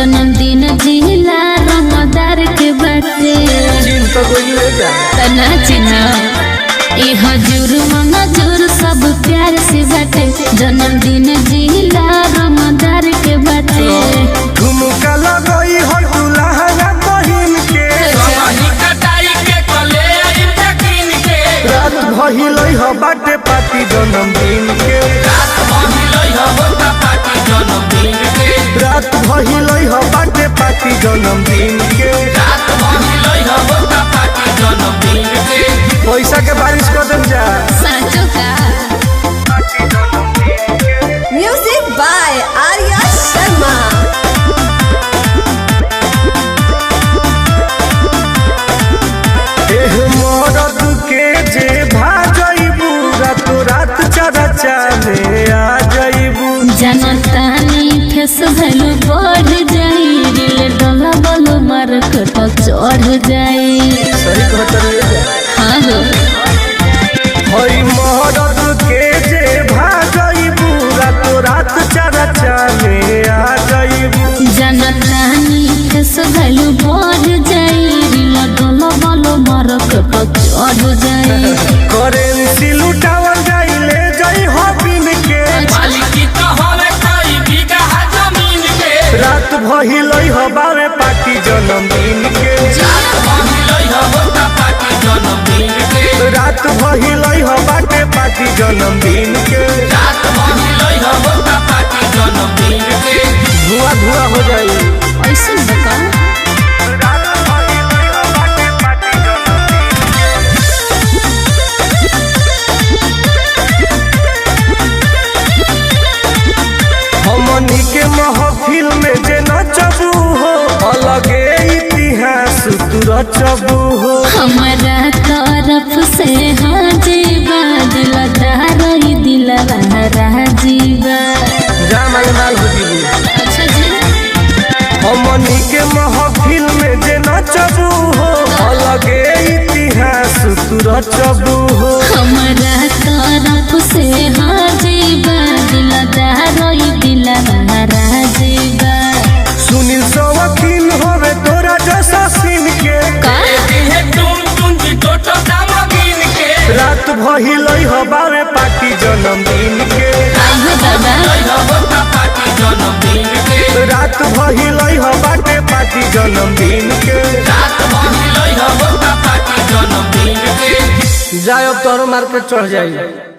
जन्मदिन जिला रमदार के बाटे तना चिन्ह ए हजूर मंगजूर सब प्यार से बाटे जन्मदिन जिला रमदार के बाटे झुमका लगई हो दुल्हा बहिन के रात भइलई हो बाटे पार्टी जन्मदिन के रात भइलई हो बाटे पार्टी जन्मदिन के पैसा के बारिश कर देम जा साचो का म्यूजिक बाय आर्या शर्मा। एह मरद के जे भाजइबू रातो रात चरचा में आ जइबू जनतानी फेस भैलू बढ़ जाई दिल डोला बोलो मार्केट चढ़ जाई सही कहत रे हाँ हो हई मरद के जे भाजइबू रातो रात चरचा में आ जइबू जनतानी फेस भैलू बढ़ जाई दिल डोला बोलो मार्केट चढ़ जाई करेंसी लुटावल जाई ले जाई हो बिन के रात भइलई हो बावे पार्टी जन्मदिन के रात भइलई हो बाटे पार्टी जन्मदिन के धुआं धुआं हो जाई ऐसे बता रात भइलई हो बाटे पार्टी हमनी के महफिल में जे नचबू हो अलगे इतिहास तू रचबू हो हमारा तरफ से हाजीबा दिलदार दिलवा राजीबा जामल माल हो जीबू अच्छा जी हमनी के महफिल में जे नचबू हो अलगे इतिहास तू रचबू हो हमारा तरफ से हाजीबा दिलदार दिलवा राजीबा सुनील सवकील होवे तोरा जैसा सीन के रात भइलई हो बावे पार्टी जन्मदिन के आइयो दादा रात भइलई हो बाटे पार्टी जन्मदिन के जाए अब तोरो मार्केट चढ़ जाई